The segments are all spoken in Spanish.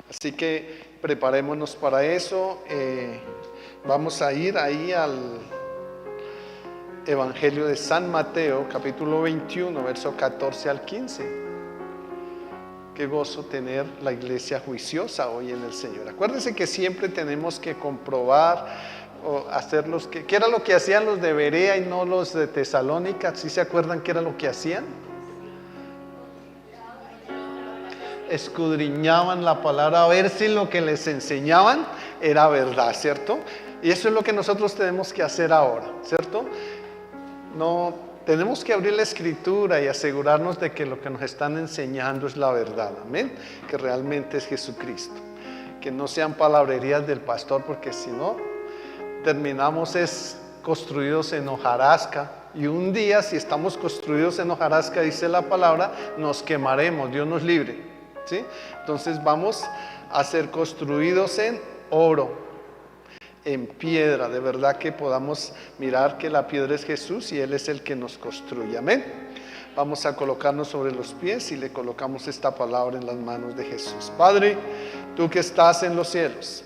Así que preparémonos para eso. Vamos a ir ahí al Evangelio de San Mateo, capítulo 21, verso 14 al 15. Qué gozo tener la iglesia juiciosa hoy en el Señor. Acuérdense que siempre tenemos que comprobar o hacer ¿qué era lo que hacían los de Berea y no los de Tesalónica? ¿Sí se acuerdan qué era lo que hacían? Escudriñaban la palabra a ver si lo que les enseñaban era verdad, ¿cierto? Y eso es lo que nosotros tenemos que hacer ahora, ¿cierto? No, tenemos que abrir la escritura y asegurarnos de que lo que nos están enseñando es la verdad, amén, que realmente es Jesucristo, que no sean palabrerías del pastor, porque si no, terminamos construidos en hojarasca, y un día si estamos construidos en hojarasca, dice la palabra, nos quemaremos, Dios nos libre, ¿sí? Entonces vamos a ser construidos en oro, en piedra, de verdad que podamos mirar que la piedra es Jesús y Él es el que nos construye, amén. Vamos a colocarnos sobre los pies y le colocamos esta palabra en las manos de Jesús. Padre, tú que estás en los cielos,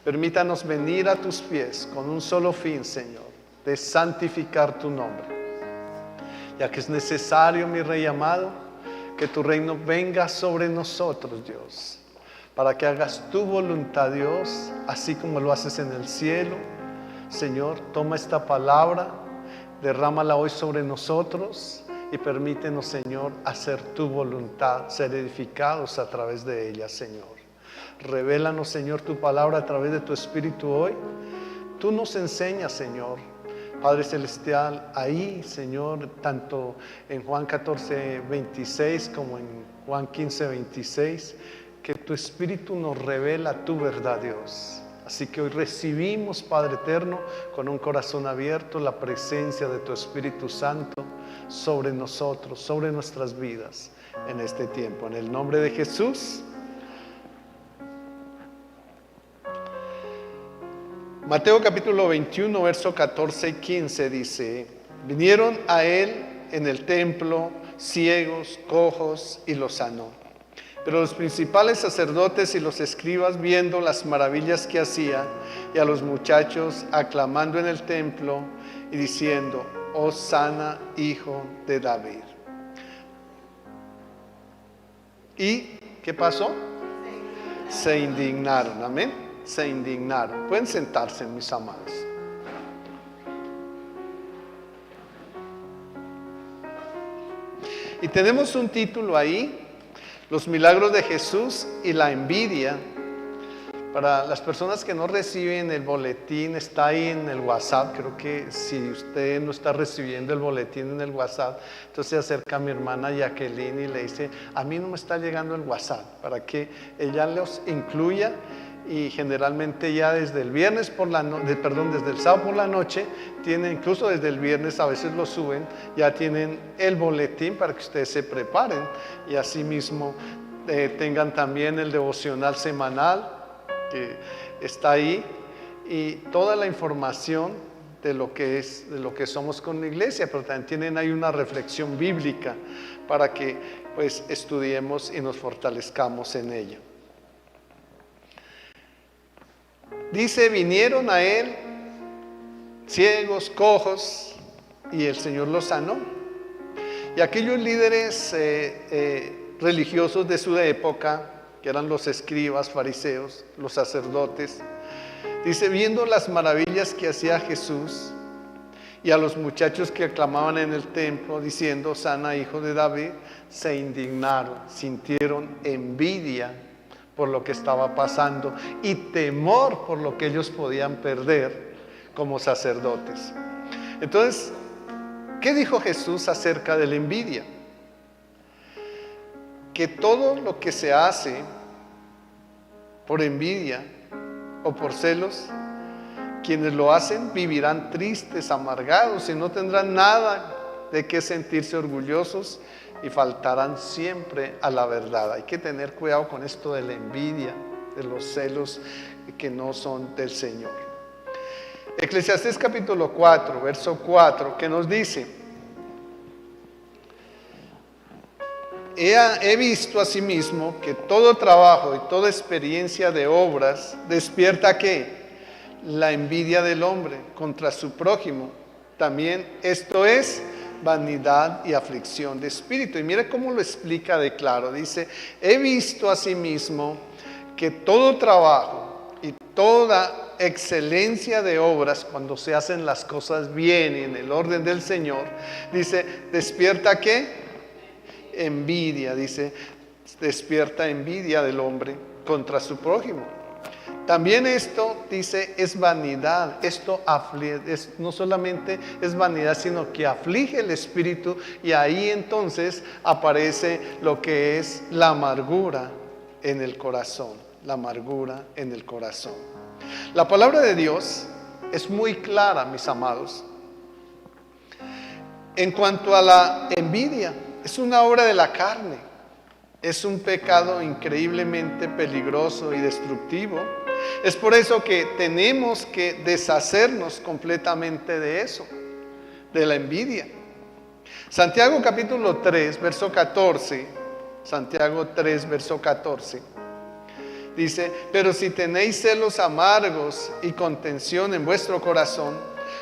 permítanos venir a tus pies con un solo fin, Señor, de santificar tu nombre, ya que es necesario, mi Rey amado, que tu reino venga sobre nosotros, Dios, para que hagas tu voluntad, Dios, así como lo haces en el cielo. Señor, toma esta palabra, derrámala hoy sobre nosotros y permítenos, Señor, hacer tu voluntad, ser edificados a través de ella, Señor. Revélanos, Señor, tu palabra a través de tu Espíritu hoy. Tú nos enseñas, Señor, Padre Celestial, ahí, Señor, tanto en Juan 14, 26 como en Juan 15, 26, que tu Espíritu nos revela tu verdad, Dios. Así que hoy recibimos, Padre eterno, con un corazón abierto, la presencia de tu Espíritu Santo sobre nosotros, sobre nuestras vidas en este tiempo. En el nombre de Jesús. Mateo capítulo 21, verso 14 y 15 dice: vinieron a él en el templo ciegos, cojos, y los sanó. Pero los principales sacerdotes y los escribas, viendo las maravillas que hacía, y a los muchachos aclamando en el templo y diciendo: Hosana, hijo de David. ¿Y qué pasó? Se indignaron, amén. Se indignaron. Pueden sentarse, mis amados. Y tenemos un título ahí: los milagros de Jesús y la envidia. Para las personas que no reciben el boletín, está ahí en el WhatsApp. Creo que si usted no está recibiendo el boletín en el WhatsApp, entonces se acerca a mi hermana Jacqueline y le dice: a mí no me está llegando el WhatsApp, para que ella los incluya. Y generalmente ya desde el viernes desde el sábado por la noche, incluso desde el viernes a veces lo suben, ya tienen el boletín para que ustedes se preparen y así mismo tengan también el devocional semanal que está ahí y toda la información de lo que somos con la iglesia, pero también tienen ahí una reflexión bíblica para que pues estudiemos y nos fortalezcamos en ella. Dice: vinieron a él ciegos, cojos, y el Señor los sanó. Y aquellos líderes religiosos de su época, que eran los escribas, fariseos, los sacerdotes, dice: viendo las maravillas que hacía Jesús, y a los muchachos que aclamaban en el templo, diciendo: Hosana, hijo de David, se indignaron, sintieron envidia por lo que estaba pasando y temor por lo que ellos podían perder como sacerdotes. Entonces, ¿qué dijo Jesús acerca de la envidia? Que todo lo que se hace por envidia o por celos, quienes lo hacen vivirán tristes, amargados y no tendrán nada de qué sentirse orgullosos y faltarán siempre a la verdad. Hay que tener cuidado con esto de la envidia, de los celos que no son del Señor. Eclesiastés capítulo 4, verso 4, que nos dice: he visto asimismo que todo trabajo y toda experiencia de obras despierta ¿qué? La envidia del hombre contra su prójimo. También esto es vanidad y aflicción de espíritu. Y mire cómo lo explica de claro. Dice, he visto asimismo que todo trabajo y toda excelencia de obras, cuando se hacen las cosas bien y en el orden del Señor, dice, despierta ¿qué? Envidia, dice, despierta envidia del hombre contra su prójimo. También esto, dice, es vanidad. Esto no solamente es vanidad, sino que aflige el espíritu, y ahí entonces aparece lo que es la amargura en el corazón. La amargura en el corazón. La palabra de Dios es muy clara, mis amados, en cuanto a la envidia. Es una obra de la carne. Es un pecado increíblemente peligroso y destructivo. Es por eso que tenemos que deshacernos completamente de eso, de la envidia. Santiago capítulo 3, verso 14. Santiago 3, verso 14. Dice, pero si tenéis celos amargos y contención en vuestro corazón,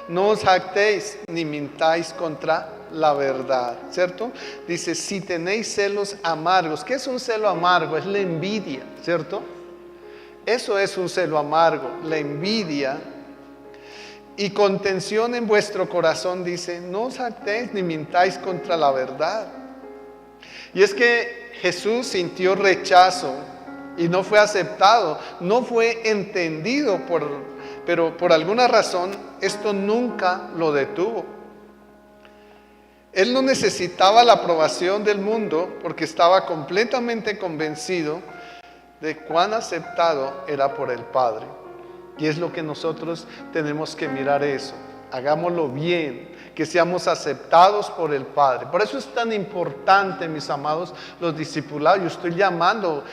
no os jactéis ni mintáis contra la verdad, ¿cierto? Dice, si tenéis celos amargos. ¿Qué es un celo amargo? Es la envidia, ¿cierto? Eso es un celo amargo, la envidia. Y contención en vuestro corazón, dice, no os jactéis ni mintáis contra la verdad. Y es que Jesús sintió rechazo y no fue aceptado, no fue entendido, pero por alguna razón esto nunca lo detuvo. Él no necesitaba la aprobación del mundo porque estaba completamente convencido de cuán aceptado era por el Padre. Y es lo que nosotros tenemos que mirar eso. Hagámoslo bien, que seamos aceptados por el Padre. Por eso es tan importante, mis amados, los discipulados. Yo estoy llamando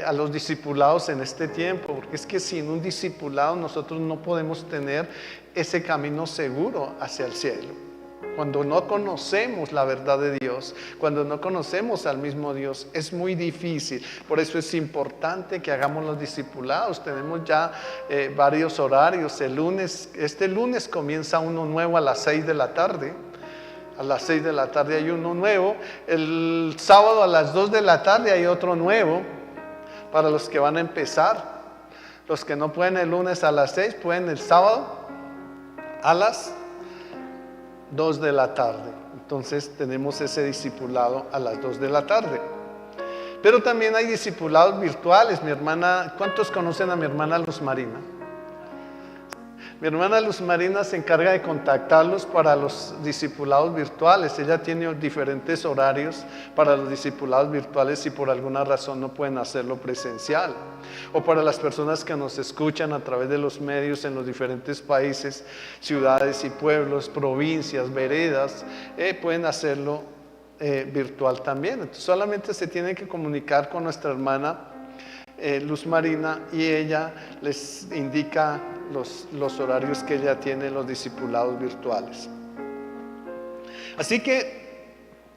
a los discipulados en este tiempo, porque es que sin un discipulado nosotros no podemos tener ese camino seguro hacia el cielo. Cuando no conocemos la verdad de Dios, cuando no conocemos al mismo Dios, es muy difícil. Por eso es importante que hagamos los discipulados. Tenemos ya varios horarios. Este lunes comienza uno nuevo a las 6 de la tarde. A las 6 de la tarde hay uno nuevo. El sábado a las 2 de la tarde hay otro nuevo para los que van a empezar. Los que no pueden el lunes a las 6, pueden el sábado a las 2 de la tarde. Entonces tenemos ese discipulado a las 2 de la tarde. Pero también hay discipulados virtuales. Mi hermana, ¿cuántos conocen a mi hermana Luz Marina? Mi hermana Luz Marina se encarga de contactarlos para los discipulados virtuales. Ella tiene diferentes horarios para los discipulados virtuales si por alguna razón no pueden hacerlo presencial. O para las personas que nos escuchan a través de los medios en los diferentes países, ciudades y pueblos, provincias, veredas, pueden hacerlo virtual también. Entonces solamente se tienen que comunicar con nuestra hermana Luz Marina y ella les indica los horarios que ella tiene en los discipulados virtuales. Así que,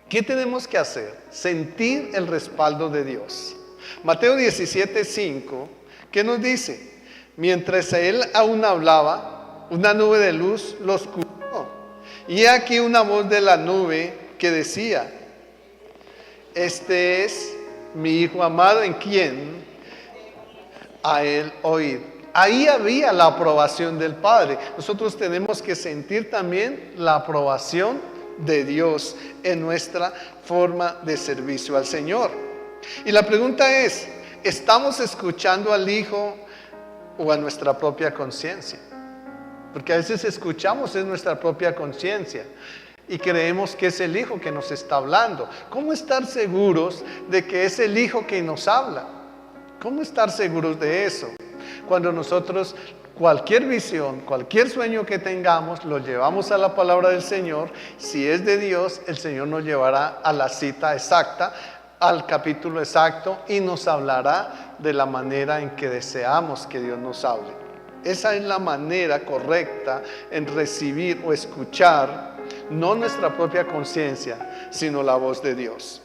¿qué tenemos que hacer? Sentir el respaldo de Dios. Mateo 17:5, ¿qué nos dice? Mientras él aún hablaba, una nube de luz los cubrió. Y aquí una voz de la nube que decía, este es mi Hijo amado, en quien a él oíd. Ahí había la aprobación del Padre. Nosotros tenemos que sentir también la aprobación de Dios en nuestra forma de servicio al Señor. Y la pregunta es, ¿estamos escuchando al Hijo o a nuestra propia conciencia? Porque a veces escuchamos en nuestra propia conciencia y creemos que es el Hijo que nos está hablando. ¿Cómo estar seguros de que es el Hijo que nos habla? ¿Cómo estar seguros de eso? Cuando nosotros cualquier visión, cualquier sueño que tengamos, lo llevamos a la palabra del Señor. Si es de Dios, el Señor nos llevará a la cita exacta, al capítulo exacto, y nos hablará de la manera en que deseamos que Dios nos hable. Esa es la manera correcta en recibir o escuchar, no nuestra propia conciencia, sino la voz de Dios.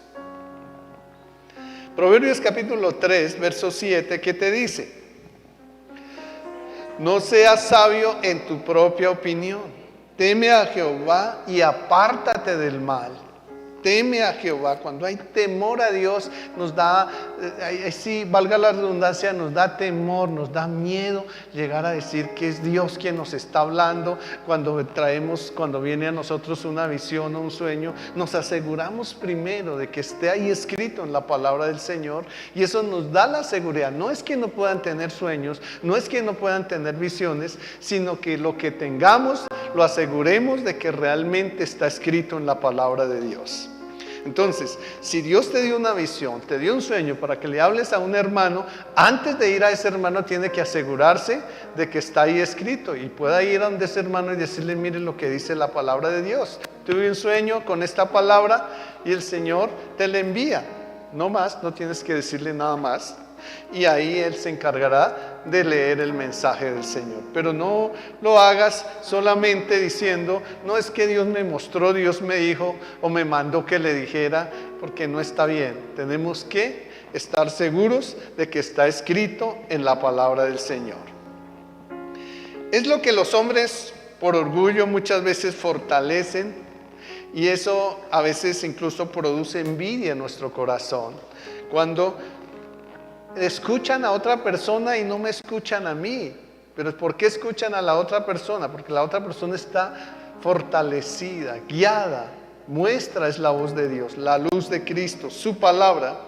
Proverbios capítulo 3, verso 7, ¿qué te dice? No seas sabio en tu propia opinión. Teme a Jehová y apártate del mal. Teme a Jehová. Cuando hay temor a Dios, nos da, sí, valga la redundancia, nos da temor, nos da miedo llegar a decir que es Dios quien nos está hablando. Cuando viene a nosotros una visión o un sueño, nos aseguramos primero de que esté ahí escrito en la palabra del Señor, y eso nos da la seguridad. No es que no puedan tener sueños, no es que no puedan tener visiones, sino que lo que tengamos lo aseguremos de que realmente está escrito en la palabra de Dios. Entonces, si Dios te dio una visión, te dio un sueño para que le hables a un hermano, antes de ir a ese hermano tiene que asegurarse de que está ahí escrito y pueda ir a donde ese hermano y decirle: mire lo que dice la palabra de Dios. Tuve un sueño con esta palabra y el Señor te la envía. No más, no tienes que decirle nada más. Y ahí Él se encargará de leer el mensaje del Señor. Pero no lo hagas solamente diciendo: no, es que Dios me mostró, Dios me dijo o me mandó que le dijera, porque no está bien. Tenemos que estar seguros de que está escrito en la palabra del Señor. Es lo que los hombres por orgullo muchas veces fortalecen, y eso a veces incluso produce envidia en nuestro corazón. Cuando escuchan a otra persona y no me escuchan a mí. Pero ¿por qué escuchan a la otra persona? Porque la otra persona está fortalecida, guiada. Muestra es la voz de Dios, la luz de Cristo, su palabra.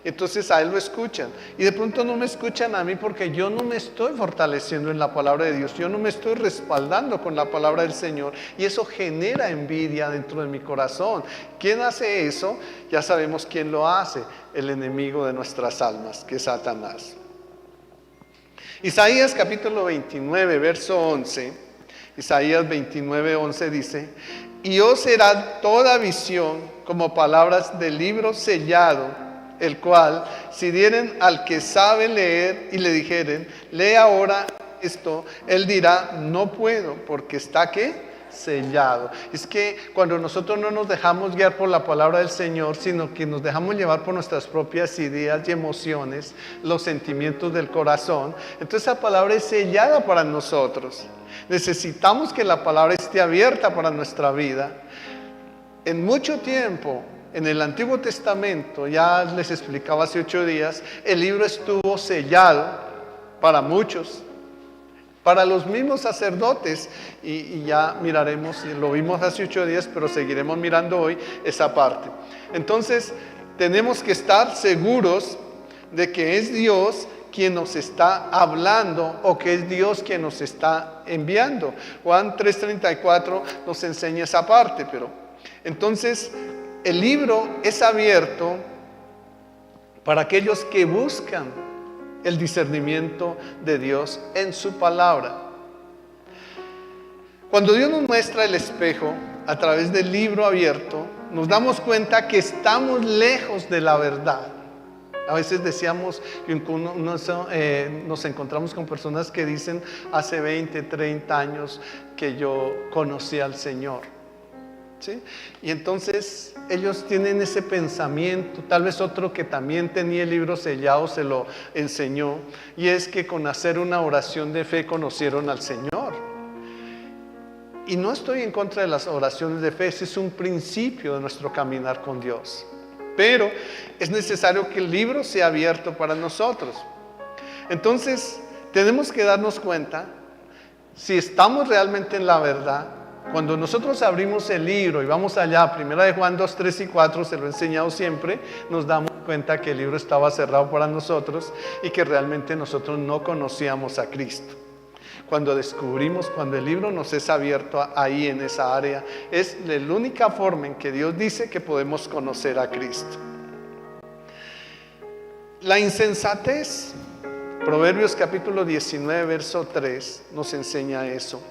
Entonces a Él lo escuchan. Y de pronto no me escuchan a mí porque yo no me estoy fortaleciendo en la palabra de Dios. Yo no me estoy respaldando con la palabra del Señor. Y eso genera envidia dentro de mi corazón. ¿Quién hace eso? Ya sabemos quién lo hace. El enemigo de nuestras almas, que es Satanás. Isaías capítulo 29, verso 11. Isaías 29, 11 dice: y os será toda visión como palabras del libro sellado, el cual, si dieren al que sabe leer y le dijeren: lee ahora esto, él dirá: no puedo, porque está ¿qué? Sellado. Es que cuando nosotros no nos dejamos guiar por la palabra del Señor, sino que nos dejamos llevar por nuestras propias ideas y emociones, los sentimientos del corazón, entonces esa palabra es sellada para nosotros. Necesitamos que la palabra esté abierta para nuestra vida. En mucho tiempo, en el Antiguo Testamento, ya les explicaba hace 8 días, el libro estuvo sellado para muchos, para los mismos sacerdotes, y ya miraremos, lo vimos hace 8 días, pero seguiremos mirando hoy esa parte. Entonces, tenemos que estar seguros de que es Dios quien nos está hablando, o que es Dios quien nos está enviando. Juan 3:34 nos enseña esa parte, pero entonces el libro es abierto para aquellos que buscan el discernimiento de Dios en su palabra. Cuando Dios nos muestra el espejo a través del libro abierto, nos damos cuenta que estamos lejos de la verdad. A veces decíamos, nos encontramos con personas que dicen: hace 20, 30 años que yo conocí al Señor. ¿Sí? Y entonces ellos tienen ese pensamiento. Tal vez otro que también tenía el libro sellado se lo enseñó, y es que con hacer una oración de fe conocieron al Señor. Y no estoy en contra de las oraciones de fe, ese es un principio de nuestro caminar con Dios. Pero es necesario que el libro sea abierto para nosotros. Entonces tenemos que darnos cuenta si estamos realmente en la verdad. Cuando nosotros abrimos el libro y vamos allá, 1 de Juan 2, 3 y 4, se lo he enseñado siempre, nos damos cuenta que el libro estaba cerrado para nosotros y que realmente nosotros no conocíamos a Cristo. Cuando descubrimos, cuando el libro nos es abierto ahí en esa área, es la única forma en que Dios dice que podemos conocer a Cristo. La insensatez, Proverbios capítulo 19, verso 3, nos enseña eso.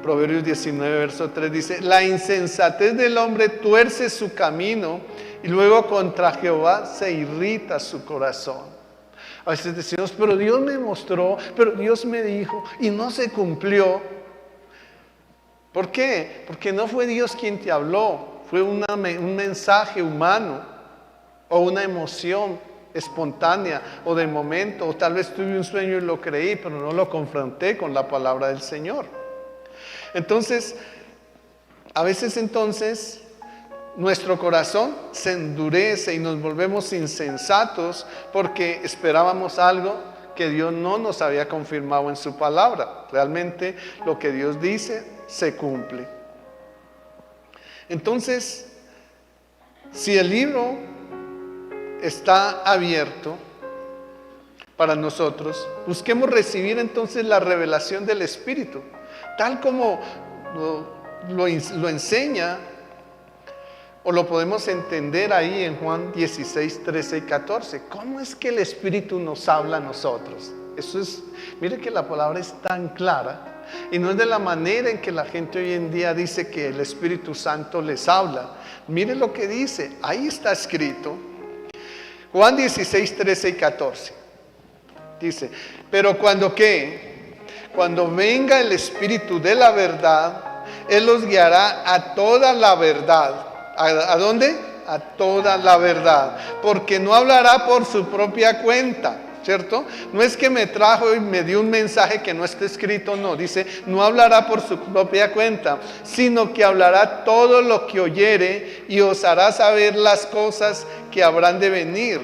Proverbios 19, verso 3 dice: la insensatez del hombre tuerce su camino, y luego contra Jehová se irrita su corazón. A veces decimos: pero Dios me mostró, pero Dios me dijo, y no se cumplió. ¿Por qué? Porque no fue Dios quien te habló, fue un mensaje humano o una emoción espontánea o de momento, o tal vez tuve un sueño y lo creí, pero no lo confronté con la palabra del Señor. Entonces, a veces nuestro corazón se endurece y nos volvemos insensatos porque esperábamos algo que Dios no nos había confirmado en su palabra. Realmente lo que Dios dice se cumple. Entonces, si el libro está abierto para nosotros, busquemos recibir entonces la revelación del Espíritu, tal como lo enseña o lo podemos entender ahí en Juan 16, 13 y 14. ¿Cómo es que el Espíritu nos habla a nosotros? Mire que la palabra es tan clara y no es de la manera en que la gente hoy en día dice que el Espíritu Santo les habla. Mire lo que dice, ahí está escrito. Juan 16, 13 y 14. Dice, pero cuando venga el Espíritu de la verdad, Él los guiará a toda la verdad. ¿A dónde? A toda la verdad. Porque no hablará por su propia cuenta, ¿cierto? No es que me trajo y me dio un mensaje que no está escrito, no. Dice, no hablará por su propia cuenta, sino que hablará todo lo que oyere y os hará saber las cosas que habrán de venir.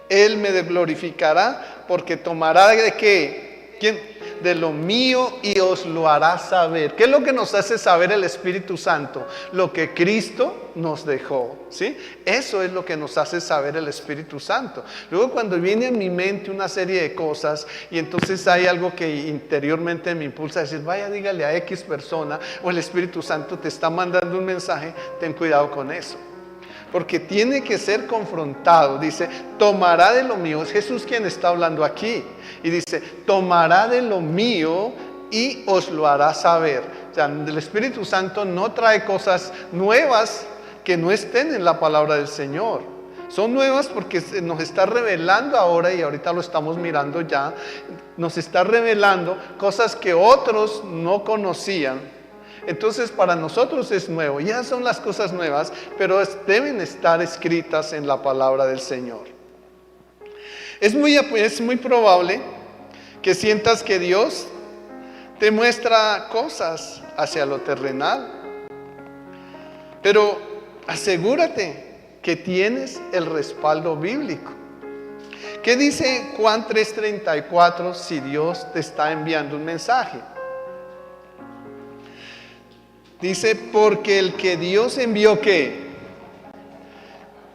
Él me glorificará porque tomará de qué? ¿Quién? De lo mío y os lo hará saber. ¿Qué es lo que nos hace saber el Espíritu Santo? Lo que Cristo nos dejó, ¿sí? Eso es lo que nos hace saber el Espíritu Santo. Luego cuando viene a mi mente una serie de cosas y entonces hay algo que interiormente me impulsa a decir, vaya, dígale a X persona, o el Espíritu Santo te está mandando un mensaje, ten cuidado con eso. Porque tiene que ser confrontado. Dice, tomará de lo mío. Es Jesús quien está hablando aquí. Y dice, tomará de lo mío y os lo hará saber. O sea, el Espíritu Santo no trae cosas nuevas que no estén en la palabra del Señor. Son nuevas porque nos está revelando ahora, y ahorita lo estamos mirando ya, nos está revelando cosas que otros no conocían. Entonces para nosotros es nuevo, ya son las cosas nuevas, pero deben estar escritas en la palabra del Señor. Es muy probable que sientas que Dios te muestra cosas hacia lo terrenal, pero asegúrate que tienes el respaldo bíblico. ¿Qué dice Juan 3:34 si Dios te está enviando un mensaje? Dice, porque el que Dios envió, ¿qué?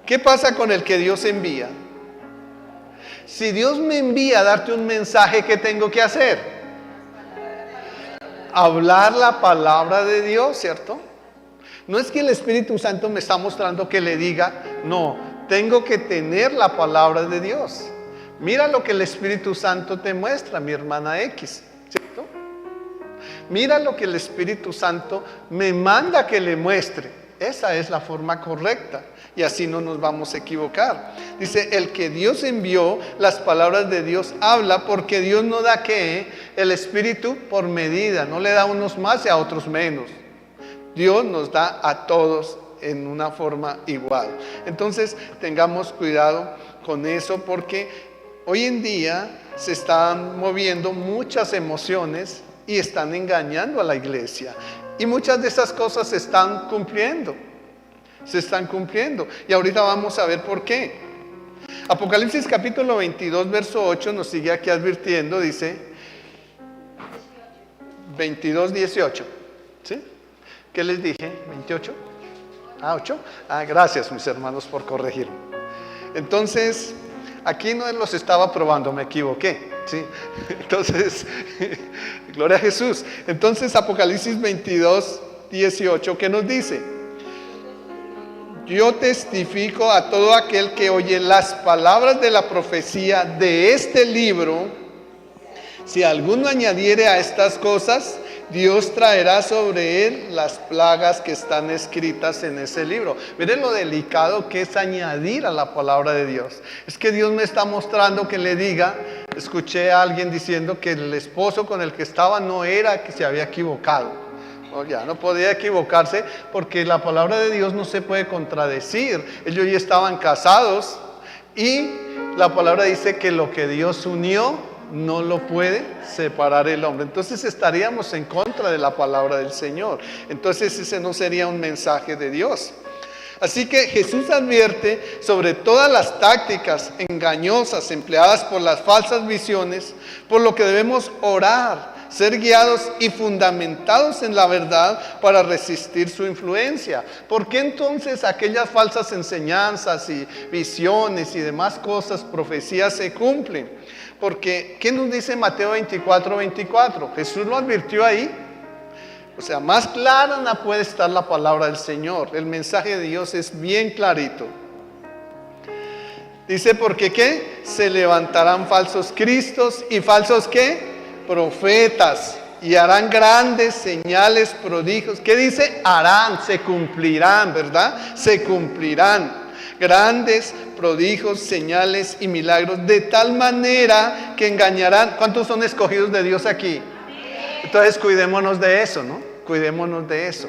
¿Qué pasa con el que Dios envía? Si Dios me envía a darte un mensaje, ¿qué tengo que hacer? Hablar la palabra de Dios, ¿cierto? No es que el Espíritu Santo me está mostrando que le diga, no, tengo que tener la palabra de Dios. Mira lo que el Espíritu Santo te muestra, mi hermana X, ¿cierto? Mira lo que el Espíritu Santo me manda que le muestre. Esa es la forma correcta y así no nos vamos a equivocar. Dice, el que Dios envió, las palabras de Dios habla, porque Dios no da ¿qué? El Espíritu por medida, no le da a unos más y a otros menos. Dios nos da a todos en una forma igual. Entonces tengamos cuidado con eso, porque hoy en día se están moviendo muchas emociones y están engañando a la iglesia. Y muchas de esas cosas se están cumpliendo. Y ahorita vamos a ver por qué. Apocalipsis capítulo 22, verso 8 nos sigue aquí advirtiendo, dice 22, 18. ¿Sí? ¿Qué les dije? ¿28? Ah, 8. Ah, gracias mis hermanos por corregirme. Entonces, aquí no los estaba probando, me equivoqué. ¿Sí? Entonces, gloria a Jesús. Entonces, Apocalipsis 22, 18, ¿qué nos dice? Yo testifico a todo aquel que oye las palabras de la profecía de este libro. Si alguno añadiere a estas cosas, Dios traerá sobre él las plagas que están escritas en ese libro. Miren lo delicado que es añadir a la palabra de Dios. Es que Dios me está mostrando que le diga, escuché a alguien diciendo que el esposo con el que estaba no era, que se había equivocado. Ya no podía equivocarse porque la palabra de Dios no se puede contradecir. Ellos ya estaban casados y la palabra dice que lo que Dios unió no lo puede separar el hombre. Entonces estaríamos en contra de la palabra del Señor. Entonces ese no sería un mensaje de Dios. Así que Jesús advierte sobre todas las tácticas engañosas empleadas por las falsas visiones, por lo que debemos orar, ser guiados y fundamentados en la verdad para resistir su influencia. ¿Por qué entonces aquellas falsas enseñanzas y visiones y demás cosas, profecías se cumplen? Porque, ¿qué nos dice Mateo 24:24? Jesús lo advirtió ahí. O sea, más clara no puede estar la palabra del Señor. El mensaje de Dios es bien clarito. Dice, ¿porque qué? Se levantarán falsos cristos y falsos ¿qué? Profetas, y harán grandes señales, prodigios. ¿Qué dice? Harán, se cumplirán, ¿verdad? Se cumplirán. Grandes prodigios, señales y milagros, de tal manera que engañarán. ¿Cuántos son escogidos de Dios aquí? Entonces cuidémonos de eso, ¿no? Cuidémonos de eso.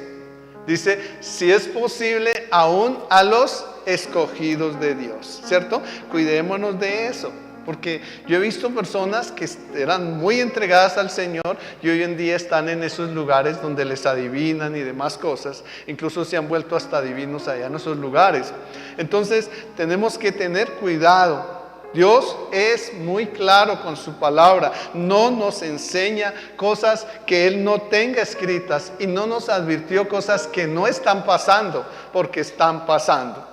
Dice, si es posible, aún a los escogidos de Dios, ¿cierto? Cuidémonos de eso. Porque yo he visto personas que eran muy entregadas al Señor y hoy en día están en esos lugares donde les adivinan y demás cosas. Incluso se han vuelto hasta adivinos allá en esos lugares. Entonces tenemos que tener cuidado. Dios es muy claro con su palabra. No nos enseña cosas que Él no tenga escritas y no nos advirtió cosas que no están pasando porque están pasando.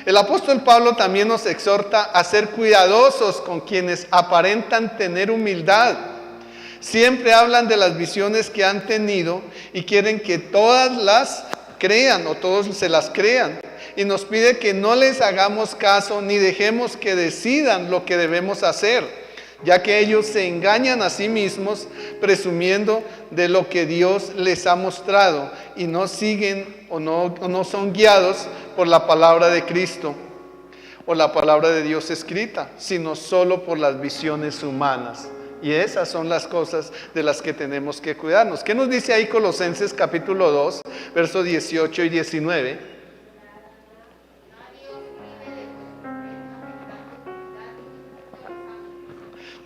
El apóstol Pablo también nos exhorta a ser cuidadosos con quienes aparentan tener humildad. Siempre hablan de las visiones que han tenido y quieren que todas las crean o todos se las crean. Y nos pide que no les hagamos caso ni dejemos que decidan lo que debemos hacer, ya que ellos se engañan a sí mismos presumiendo de lo que Dios les ha mostrado y no siguen o no son guiados por la palabra de Cristo o la palabra de Dios escrita, sino solo por las visiones humanas. Y esas son las cosas de las que tenemos que cuidarnos. ¿Qué nos dice ahí Colosenses capítulo 2, versos 18 y 19?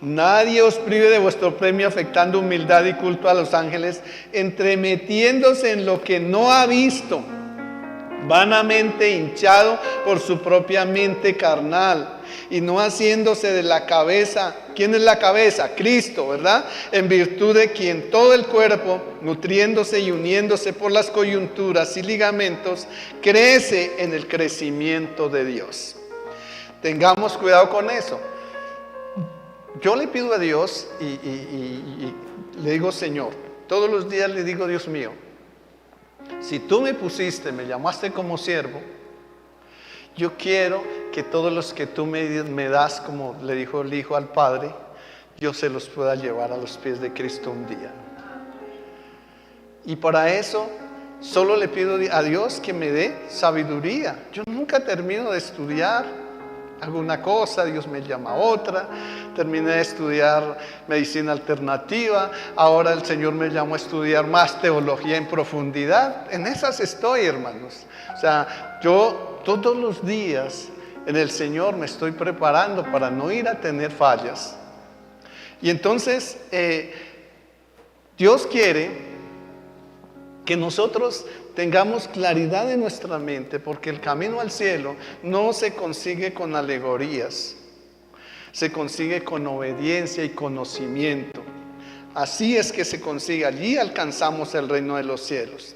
Nadie os prive de vuestro premio afectando humildad y culto a los ángeles, entremetiéndose en lo que no ha visto, vanamente hinchado por su propia mente carnal, y no haciéndose de la cabeza. ¿Quién es la cabeza? Cristo, ¿verdad? En virtud de quien todo el cuerpo, nutriéndose y uniéndose por las coyunturas y ligamentos, crece en el crecimiento de Dios. Tengamos cuidado con eso. Yo le pido a Dios y le digo, Señor, todos los días le digo, Dios mío, si tú me pusiste, me llamaste como siervo, yo quiero que todos los que tú me das, como le dijo el Hijo al Padre, yo se los pueda llevar a los pies de Cristo un día. Y para eso solo le pido a Dios que me dé sabiduría. Yo nunca termino de estudiar. Hago una cosa, Dios me llama a otra. Terminé de estudiar medicina alternativa. Ahora el Señor me llamó a estudiar más teología en profundidad. En esas estoy, hermanos. O sea, yo todos los días en el Señor me estoy preparando para no ir a tener fallas. Y entonces, Dios quiere que nosotros tengamos claridad en nuestra mente, porque el camino al cielo no se consigue con alegorías, se consigue con obediencia y conocimiento. Así es que se consigue, allí alcanzamos el reino de los cielos.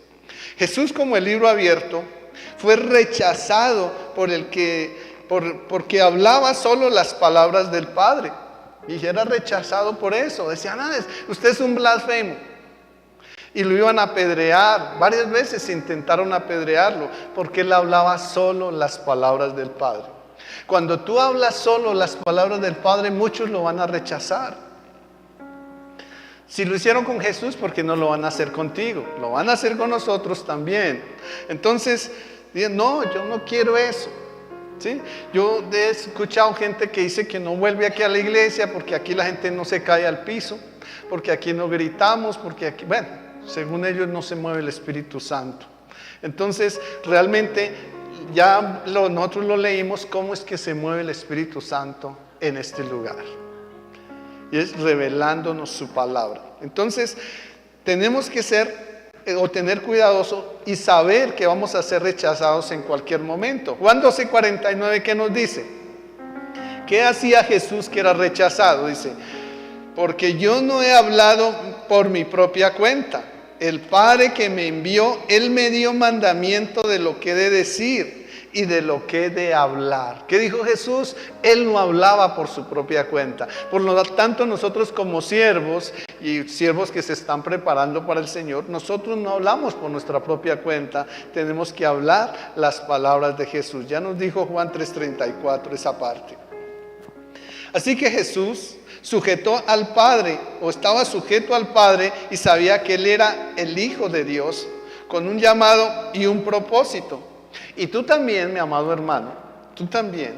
Jesús, como el libro abierto, fue rechazado porque hablaba solo las palabras del Padre, y era rechazado por eso. Decían, usted es un blasfemo. Y lo iban a apedrear. Varias veces intentaron apedrearlo porque él hablaba solo las palabras del Padre. Cuando tú hablas solo las palabras del Padre, muchos lo van a rechazar. Si lo hicieron con Jesús, ¿por qué no lo van a hacer contigo? Lo van a hacer con nosotros también. Entonces, dicen, no, yo no quiero eso. ¿Sí? Yo he escuchado gente que dice que no vuelve aquí a la iglesia porque aquí la gente no se cae al piso, porque aquí no gritamos, porque aquí, bueno, según ellos no se mueve el Espíritu Santo. Entonces, realmente nosotros lo leímos, cómo es que se mueve el Espíritu Santo en este lugar. Y es revelándonos su palabra. Entonces, tenemos que tener cuidadoso y saber que vamos a ser rechazados en cualquier momento. Juan 12:49, ¿qué nos dice? ¿Qué hacía Jesús que era rechazado? Dice, porque yo no he hablado por mi propia cuenta. El Padre que me envió, Él me dio mandamiento de lo que he de decir y de lo que he de hablar. ¿Qué dijo Jesús? Él no hablaba por su propia cuenta. Por lo tanto, nosotros como siervos y siervos que se están preparando para el Señor, nosotros no hablamos por nuestra propia cuenta. Tenemos que hablar las palabras de Jesús. Ya nos dijo Juan 3:34 esa parte. Así que Jesús sujetó al Padre, o estaba sujeto al Padre, y sabía que Él era el Hijo de Dios, con un llamado y un propósito. Y tú también, mi amado hermano, tú también,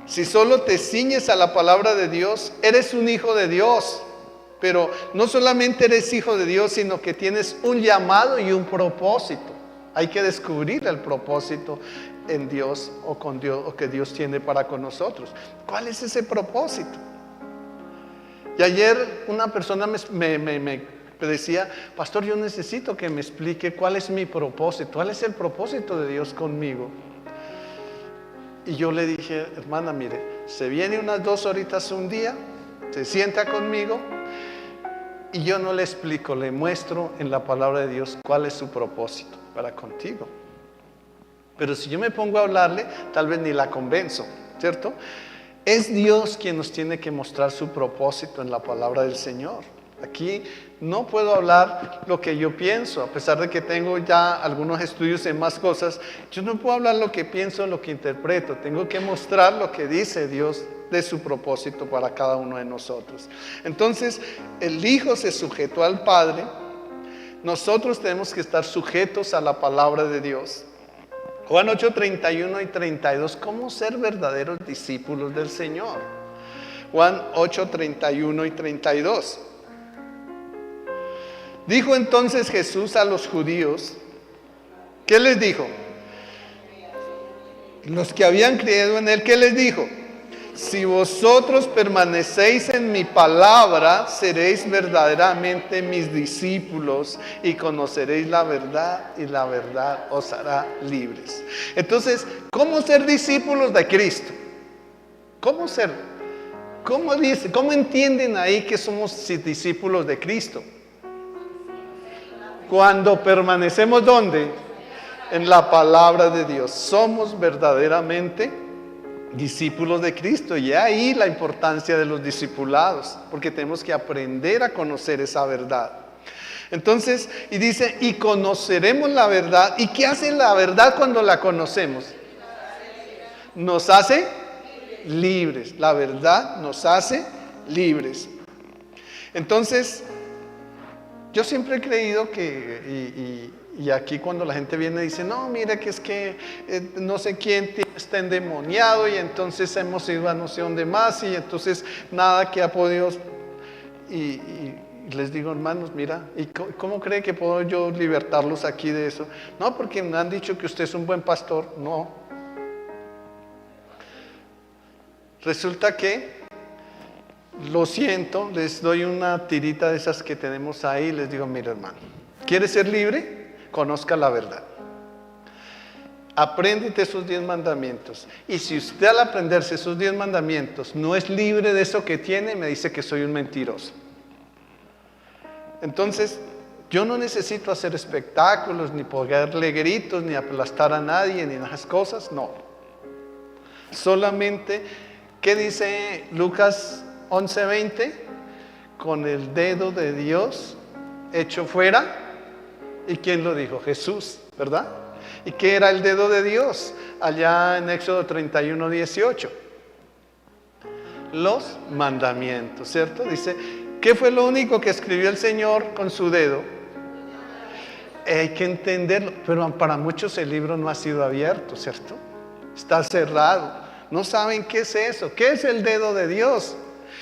si solo te ciñes a la palabra de Dios, eres un hijo de Dios. Pero no solamente eres hijo de Dios, sino que tienes un llamado y un propósito. Hay que descubrir el propósito en Dios o con Dios, o que Dios tiene para con nosotros. ¿Cuál es ese propósito? Y ayer una persona me decía, pastor, yo necesito que me explique cuál es mi propósito, cuál es el propósito de Dios conmigo. Y yo le dije, hermana, mire, se viene unas 2 horitas un día, se sienta conmigo y yo no le explico, le muestro en la palabra de Dios cuál es su propósito para contigo. Pero si yo me pongo a hablarle, tal vez ni la convenzo, ¿cierto? Es Dios quien nos tiene que mostrar su propósito en la palabra del Señor. Aquí no puedo hablar lo que yo pienso, a pesar de que tengo ya algunos estudios en más cosas. Yo no puedo hablar lo que pienso, lo que interpreto. Tengo que mostrar lo que dice Dios de su propósito para cada uno de nosotros. Entonces, el Hijo se sujetó al Padre. Nosotros tenemos que estar sujetos a la palabra de Dios. Juan 8:31 y 32, ¿cómo ser verdaderos discípulos del Señor? Juan 8:31 y 32. Dijo entonces Jesús a los judíos, ¿qué les dijo? Los que habían creído en Él, ¿qué les dijo? Si vosotros permanecéis en mi palabra, seréis verdaderamente mis discípulos y conoceréis la verdad y la verdad os hará libres. Entonces, ¿cómo ser discípulos de Cristo? ¿Cómo ser? ¿Cómo entienden ahí que somos discípulos de Cristo? Cuando permanecemos, ¿dónde? En la palabra de Dios. Somos verdaderamente discípulos de Cristo. Y ahí la importancia de los discipulados, porque tenemos que aprender a conocer esa verdad. Entonces, y dice, y conoceremos la verdad. ¿Y qué hace la verdad cuando la conocemos? Nos hace libres. La verdad nos hace libres. Entonces, yo siempre he creído que, y aquí cuando la gente viene y dice, no, mira que es que no sé quién está endemoniado y entonces hemos ido a no sé dónde más y entonces nada que ha podido, y les digo, hermanos, mira, ¿y cómo cree que puedo yo libertarlos aquí de eso? No, porque me han dicho que usted es un buen pastor. No. Resulta que, lo siento, les doy una tirita de esas que tenemos ahí y les digo, mira hermano, ¿quieres ser libre? Conozca la verdad. Apréndete esos 10 mandamientos. Y si usted al aprenderse esos 10 mandamientos no es libre de eso que tiene, me dice que soy un mentiroso. Entonces, yo no necesito hacer espectáculos, ni ponerle gritos, ni aplastar a nadie, ni esas cosas, no. Solamente, ¿qué dice Lucas 11:20? Con el dedo de Dios hecho fuera. ¿Y quién lo dijo? Jesús, ¿verdad? ¿Y qué era el dedo de Dios? Allá en Éxodo 31:18. Los mandamientos, ¿cierto? Dice, ¿qué fue lo único que escribió el Señor con su dedo? Hay que entenderlo, pero para muchos el libro no ha sido abierto, ¿cierto? Está cerrado. No saben qué es eso. ¿Qué es el dedo de Dios?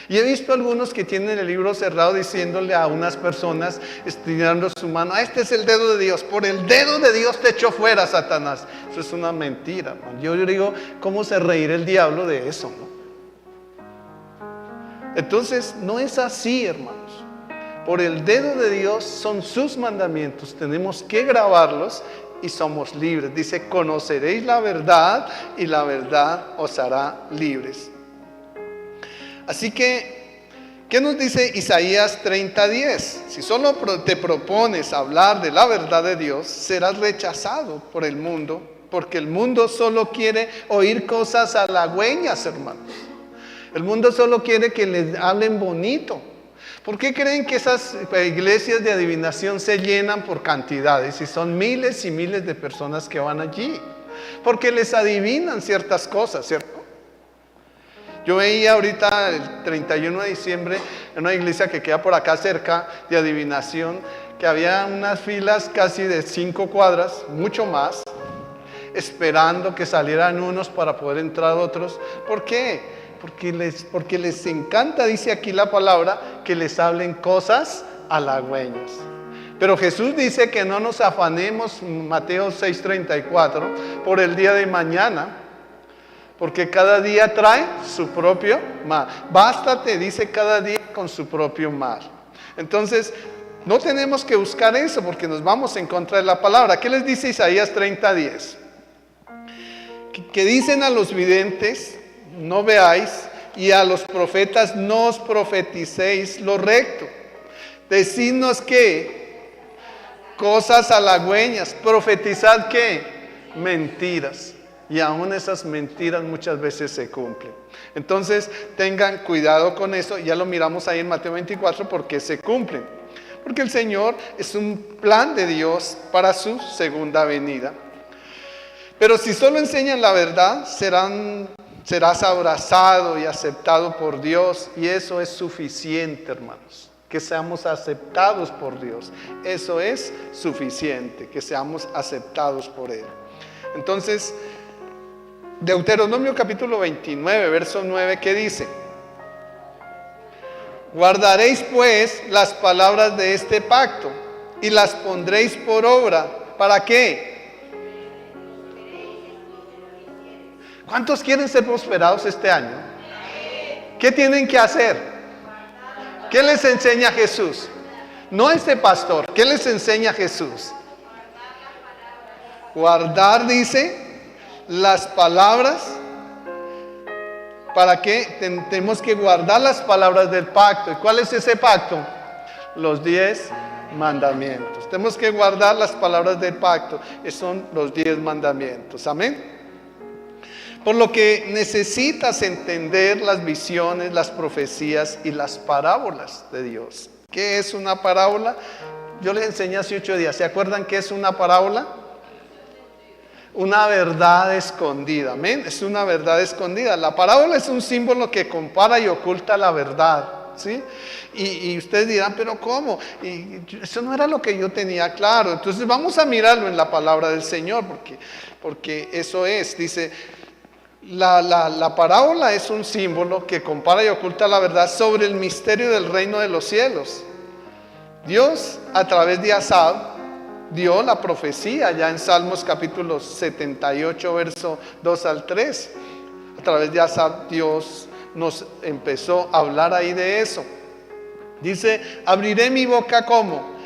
Y he visto algunos que tienen el libro cerrado diciéndole a unas personas, estirando su mano, este es el dedo de Dios, por el dedo de Dios te echó fuera, Satanás. Eso es una mentira, hermano. Yo digo, ¿cómo se reirá el diablo de eso, no? Entonces, no es así, hermanos. Por el dedo de Dios son sus mandamientos, tenemos que grabarlos y somos libres. Dice, conoceréis la verdad y la verdad os hará libres. Así que, ¿qué nos dice Isaías 30:10? Si solo te propones hablar de la verdad de Dios, serás rechazado por el mundo, porque el mundo solo quiere oír cosas halagüeñas, hermanos. El mundo solo quiere que les hablen bonito. ¿Por qué creen que esas iglesias de adivinación se llenan por cantidades y son miles y miles de personas que van allí? Porque les adivinan ciertas cosas, ¿cierto? Yo veía ahorita el 31 de diciembre en una iglesia que queda por acá cerca de adivinación, que había unas filas casi de 5 cuadras, mucho más, esperando que salieran unos para poder entrar otros. ¿Por qué? Porque les encanta, dice aquí la palabra, que les hablen cosas halagüeñas. Pero Jesús dice que no nos afanemos, Mateo 6:34, por el día de mañana, porque cada día trae su propio mal. Bástate, dice, cada día con su propio mal. Entonces, no tenemos que buscar eso porque nos vamos en contra de la palabra. ¿Qué les dice Isaías 30:10? Que dicen a los videntes, no veáis, y a los profetas no os profeticéis lo recto. Decidnos que cosas halagüeñas, profetizad que mentiras. Y aún esas mentiras muchas veces se cumplen. Entonces tengan cuidado con eso. Ya lo miramos ahí en Mateo 24 porque se cumplen. Porque el Señor es un plan de Dios para su segunda venida. Pero si solo enseñan la verdad, serás abrazado y aceptado por Dios. Y eso es suficiente, hermanos. Que seamos aceptados por Dios. Eso es suficiente, que seamos aceptados por Él. Entonces, Deuteronomio capítulo 29, verso 9, ¿qué dice? Guardaréis pues las palabras de este pacto y las pondréis por obra. ¿Para qué? ¿Cuántos quieren ser prosperados este año? ¿Qué tienen que hacer? ¿Qué les enseña Jesús? No este pastor, ¿qué les enseña Jesús? Guardar, dice, las palabras. ¿Para qué? Tenemos que guardar las palabras del pacto. ¿Y cuál es ese pacto? Los 10 mandamientos. Tenemos que guardar las palabras del pacto. Esos son los 10 mandamientos. Amén. Por lo que necesitas entender las visiones, las profecías y las parábolas de Dios. ¿Qué es una parábola? Yo les enseñé hace 8 días. ¿Se acuerdan qué es una parábola? Una verdad escondida, amén. Es una verdad escondida. La parábola es un símbolo que compara y oculta la verdad, ¿sí? Y ustedes dirán, pero ¿cómo? Y eso no era lo que yo tenía claro. Entonces vamos a mirarlo en la palabra del Señor, porque eso es, dice, la parábola es un símbolo que compara y oculta la verdad sobre el misterio del reino de los cielos. Dios, a través de Asaf, dio la profecía ya en Salmos capítulo 78, verso 2 al 3. A través de Asaf Dios nos empezó a hablar ahí de eso. Dice, abriré mi boca como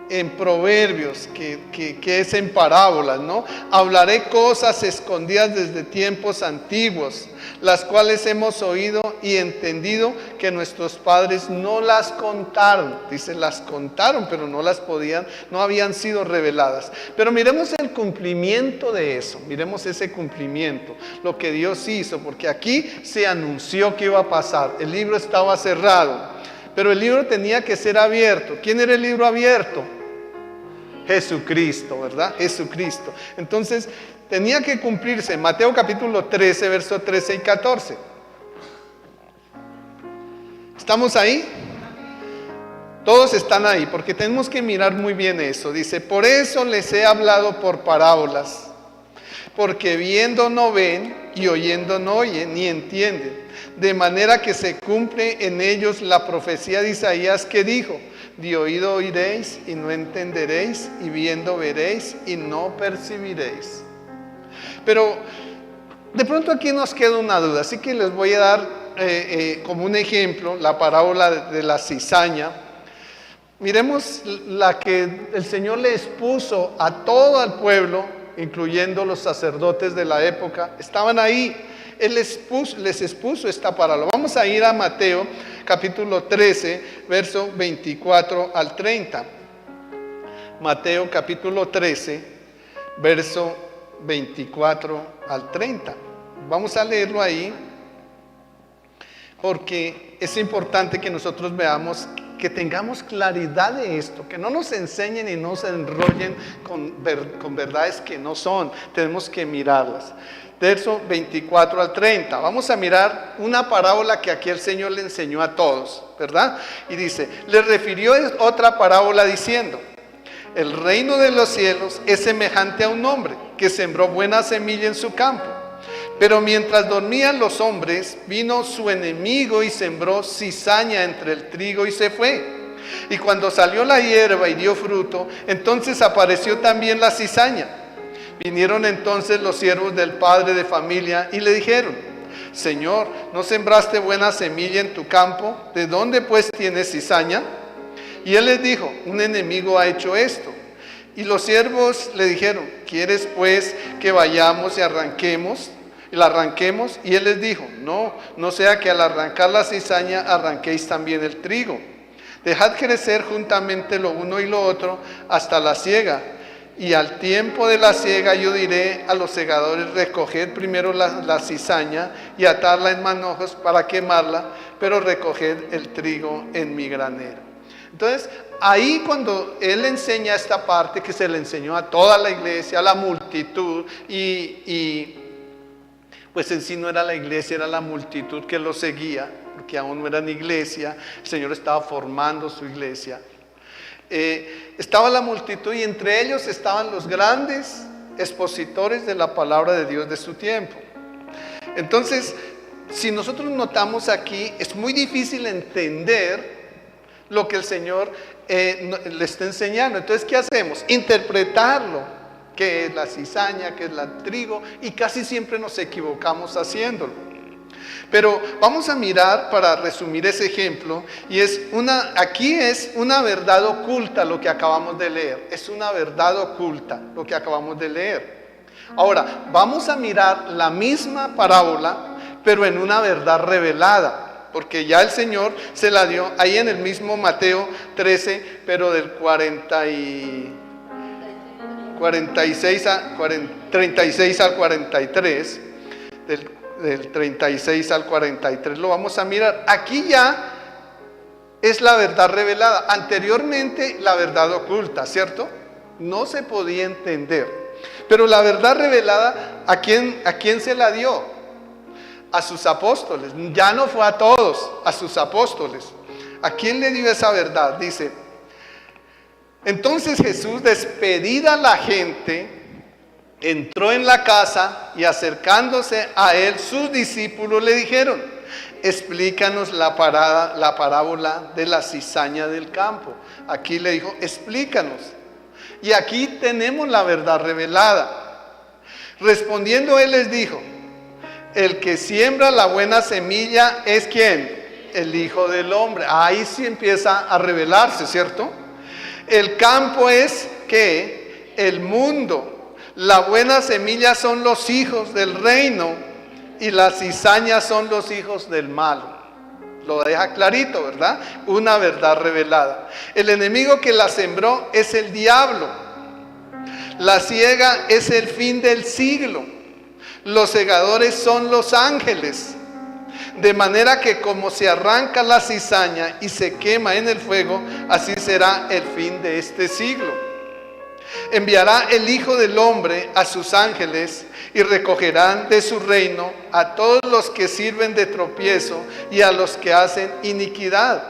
en proverbios, que es en parábolas, ¿no? Hablaré cosas escondidas desde tiempos antiguos, las cuales hemos oído y entendido que nuestros padres no las contaron. Dice, las contaron, pero no las podían, no habían sido reveladas. Pero miremos el cumplimiento de eso, miremos ese cumplimiento, lo que Dios hizo, porque aquí se anunció que iba a pasar. El libro estaba cerrado, pero el libro tenía que ser abierto. ¿Quién era el libro abierto? Jesucristo, ¿verdad? Jesucristo. Entonces, tenía que cumplirse Mateo capítulo 13, verso 13 y 14. ¿Estamos ahí? Todos están ahí, porque tenemos que mirar muy bien eso. Dice, por eso les he hablado por parábolas, porque viendo no ven y oyendo no oyen ni entienden, de manera que se cumple en ellos la profecía de Isaías que dijo: de oído oiréis y no entenderéis, y viendo veréis y no percibiréis. Pero de pronto aquí nos queda una duda, así que les voy a dar como un ejemplo la parábola de la cizaña. Miremos la que el Señor le expuso a todo el pueblo, incluyendo los sacerdotes de la época. Estaban ahí, Él les expuso esta parábola. Vamos a ir a Mateo capítulo 13, verso 24 al 30. Mateo capítulo 13, verso 24 al 30. Vamos a leerlo ahí, porque es importante que nosotros veamos, que tengamos claridad de esto, que no nos enseñen y no se enrollen con verdades que no son. Tenemos que mirarlas. Verso 24 al 30. Vamos a mirar una parábola que aquí el Señor le enseñó a todos, ¿verdad? Y dice: le refirió otra parábola diciendo: el reino de los cielos es semejante a un hombre que sembró buena semilla en su campo. Pero mientras dormían los hombres, vino su enemigo y sembró cizaña entre el trigo y se fue. Y cuando salió la hierba y dio fruto, entonces apareció también la cizaña. Vinieron entonces los siervos del padre de familia y le dijeron: Señor, ¿no sembraste buena semilla en tu campo? ¿De dónde pues tienes cizaña? Y él les dijo: un enemigo ha hecho esto. Y los siervos le dijeron: ¿quieres pues que vayamos y la arranquemos? Y él les dijo: no sea que al arrancar la cizaña arranquéis también el trigo. Dejad crecer juntamente lo uno y lo otro hasta la siega. Y al tiempo de la siega yo diré a los segadores: recoged primero la cizaña y atarla en manojos para quemarla, pero recoged el trigo en mi granero. Entonces, ahí cuando él enseña esta parte que se le enseñó a toda la iglesia, a la multitud, y pues en sí no era la iglesia, era la multitud que lo seguía, porque aún no eran iglesia, el Señor estaba formando su iglesia. Estaba la multitud y entre ellos estaban los grandes expositores de la palabra de Dios de su tiempo. Entonces, si nosotros notamos aquí, es muy difícil entender lo que el Señor le está enseñando. Entonces, ¿qué hacemos? Interpretarlo, qué es la cizaña, qué es el trigo, y casi siempre nos equivocamos haciéndolo. Pero vamos a mirar, para resumir ese ejemplo, y aquí es una verdad oculta lo que acabamos de leer. Es una verdad oculta lo que acabamos de leer. Ahora, vamos a mirar la misma parábola, pero en una verdad revelada, porque ya el Señor se la dio ahí en el mismo Mateo 13, pero del 36 al 43, del 36 al 43 lo vamos a mirar. Aquí ya es la verdad revelada. Anteriormente la verdad oculta, ¿cierto? No se podía entender. Pero la verdad revelada, ¿a quién se la dio? A sus apóstoles. Ya no fue a todos, a sus apóstoles. ¿A quién le dio esa verdad? Dice: entonces Jesús, despedida la gente, entró en la casa y acercándose a él sus discípulos le dijeron: explícanos la parábola de la cizaña del campo. Aquí le dijo: explícanos. Y aquí tenemos la verdad revelada. Respondiendo él les dijo: el que siembra la buena semilla es ¿quién? El Hijo del Hombre. Ahí sí empieza a revelarse, ¿cierto? El campo es ¿qué? El mundo. La buena semilla son los hijos del reino y las cizañas son los hijos del malo. Lo deja clarito, ¿verdad? Una verdad revelada. El enemigo que la sembró es el diablo. La siega es el fin del siglo. Los segadores son los ángeles. De manera que como se arranca la cizaña y se quema en el fuego, así será el fin de este siglo. Enviará el Hijo del Hombre a sus ángeles y recogerán de su reino a todos los que sirven de tropiezo y a los que hacen iniquidad.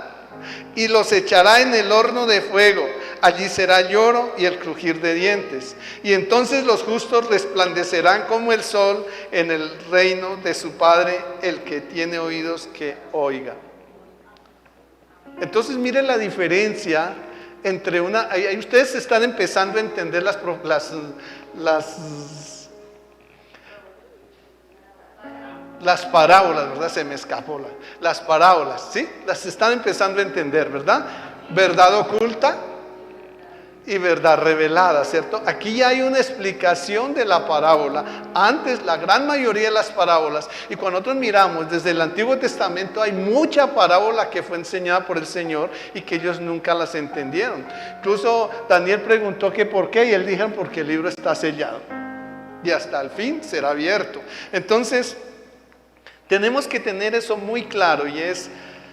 Y los echará en el horno de fuego. allí será lloro y el crujir de dientes. Y entonces los justos resplandecerán como el sol en el reino de su Padre. El que tiene oídos, que oiga. Entonces miren la diferencia entre una... Ahí ustedes están empezando a entender las parábolas, ¿verdad? Se me escapó las parábolas, ¿sí? Las están empezando a entender, ¿verdad? Verdad oculta y verdad revelada, ¿cierto? Aquí ya hay una explicación de la parábola. Antes, la gran mayoría de las parábolas, y cuando nosotros miramos desde el Antiguo Testamento, hay mucha parábola que fue enseñada por el Señor y que ellos nunca las entendieron. Incluso Daniel preguntó que por qué, y él dijo porque el libro está sellado y hasta el fin será abierto. Entonces, tenemos que tener eso muy claro, y es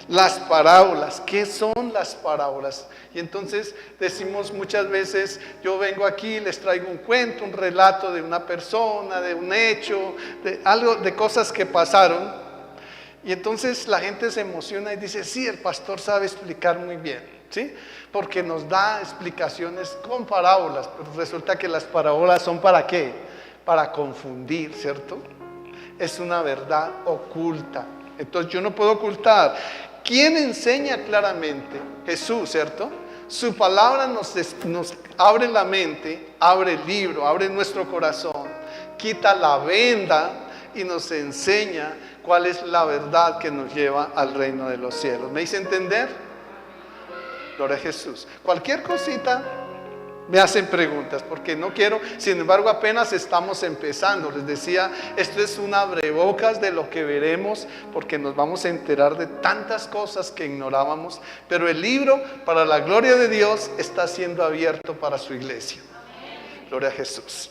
las parábolas. ¿Qué son las parábolas? Y entonces decimos muchas veces, yo vengo aquí, les traigo un cuento, un relato de una persona, de un hecho, de algo, de cosas que pasaron. Y entonces la gente se emociona y dice, sí, el pastor sabe explicar muy bien, ¿sí? Porque nos da explicaciones con parábolas, pero resulta que las parábolas son ¿para qué? Para confundir, ¿cierto? Es una verdad oculta. Entonces yo no puedo ocultar. ¿Quién enseña claramente? Jesús, ¿cierto? Su palabra nos abre la mente, abre el libro, abre nuestro corazón, quita la venda y nos enseña cuál es la verdad que nos lleva al reino de los cielos. ¿Me hice entender? Gloria a Jesús. Cualquier cosita me hacen preguntas, porque no quiero, sin embargo apenas estamos empezando. Les decía, esto es un abrebocas de lo que veremos, porque nos vamos a enterar de tantas cosas que ignorábamos, pero el libro, para la gloria de Dios, está siendo abierto para su iglesia. Gloria a Jesús.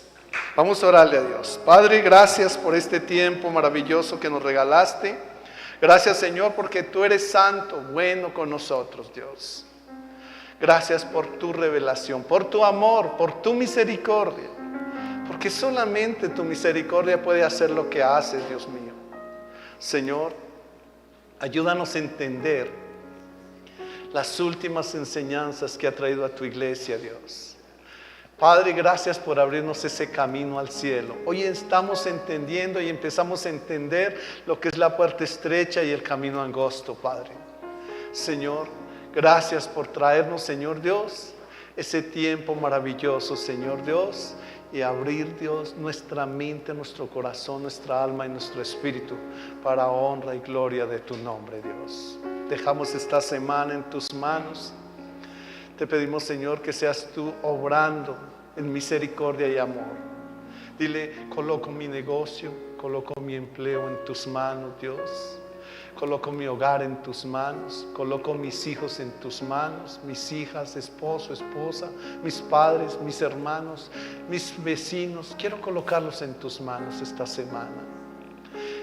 Vamos a orarle a Dios. Padre, gracias por este tiempo maravilloso que nos regalaste. Gracias, Señor, porque tú eres santo, bueno con nosotros, Dios. Gracias por tu revelación, por tu amor, por tu misericordia. Porque solamente tu misericordia puede hacer lo que haces, Dios mío. Señor, ayúdanos a entender las últimas enseñanzas que ha traído a tu iglesia, Dios. Padre, gracias por abrirnos ese camino al cielo. Hoy estamos entendiendo y empezamos a entender lo que es la puerta estrecha y el camino angosto, Padre. Señor, gracias por traernos, Señor Dios, ese tiempo maravilloso, Señor Dios, y abrir, Dios, nuestra mente, nuestro corazón, nuestra alma y nuestro espíritu para honra y gloria de tu nombre, Dios. Dejamos esta semana en tus manos. Te pedimos, Señor, que seas tú obrando en misericordia y amor. Dile, coloco mi negocio, coloco mi empleo en tus manos, Dios. Coloco mi hogar en tus manos, coloco mis hijos en tus manos, mis hijas, esposo, esposa, mis padres, mis hermanos, mis vecinos. Quiero colocarlos en tus manos esta semana.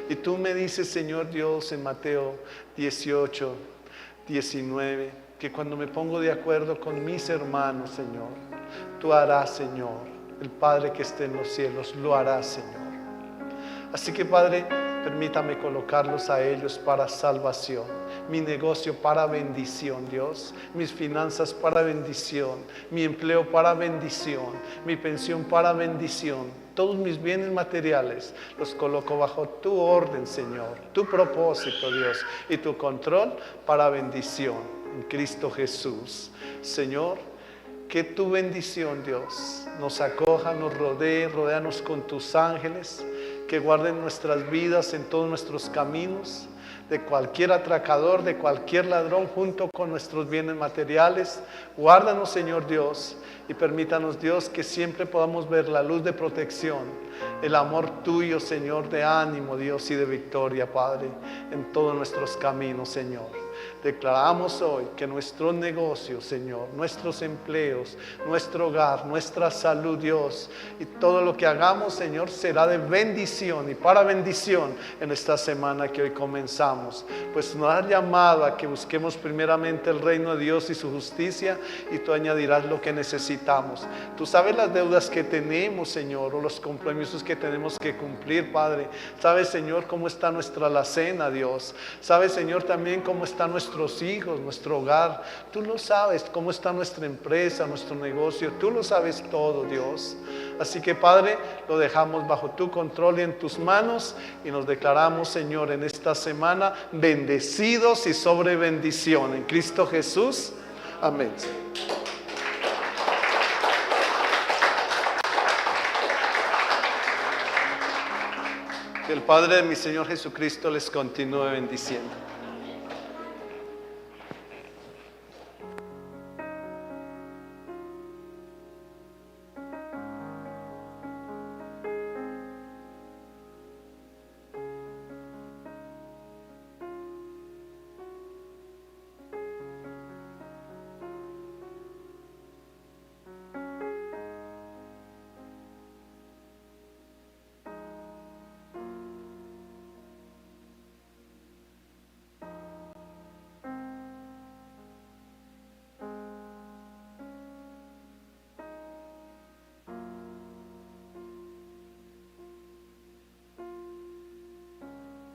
Y tú me dices, Señor Dios, en Mateo 18, 19, que cuando me pongo de acuerdo con mis hermanos, Señor, tú harás, Señor, el Padre que esté en los cielos, lo hará, Señor. Así que, Padre, permítame colocarlos a ellos para salvación, mi negocio para bendición, Dios, mis finanzas para bendición, mi empleo para bendición, mi pensión para bendición, todos mis bienes materiales los coloco bajo tu orden, Señor, tu propósito, Dios, y tu control para bendición en Cristo Jesús. Señor, que tu bendición, Dios, nos acoja, nos rodee, rodéanos con tus ángeles, que guarden nuestras vidas en todos nuestros caminos, de cualquier atracador, de cualquier ladrón, junto con nuestros bienes materiales. Guárdanos, Señor Dios, y permítanos, Dios, que siempre podamos ver la luz de protección, el amor tuyo, Señor, de ánimo, Dios, y de victoria, Padre, en todos nuestros caminos, Señor. Declaramos hoy que nuestros negocios, Señor, nuestros empleos, nuestro hogar, nuestra salud, Dios, y todo lo que hagamos, Señor, será de bendición y para bendición en esta semana que hoy comenzamos. Pues nos has llamado a que busquemos primeramente el reino de Dios y su justicia, y tú añadirás lo que necesitamos. Tú sabes las deudas que tenemos, Señor, o los compromisos que tenemos que cumplir, Padre. Sabes, Señor, cómo está nuestra alacena, Dios. Sabes, Señor, también cómo está nuestro nuestros hijos, nuestro hogar. Tú lo sabes, cómo está nuestra empresa, nuestro negocio. Tú lo sabes todo, Dios. Así que, Padre, lo dejamos bajo tu control y en tus manos. Y nos declaramos, Señor, en esta semana bendecidos y sobre bendición. En Cristo Jesús. Amén. Que el Padre de mi Señor Jesucristo les continúe bendiciendo.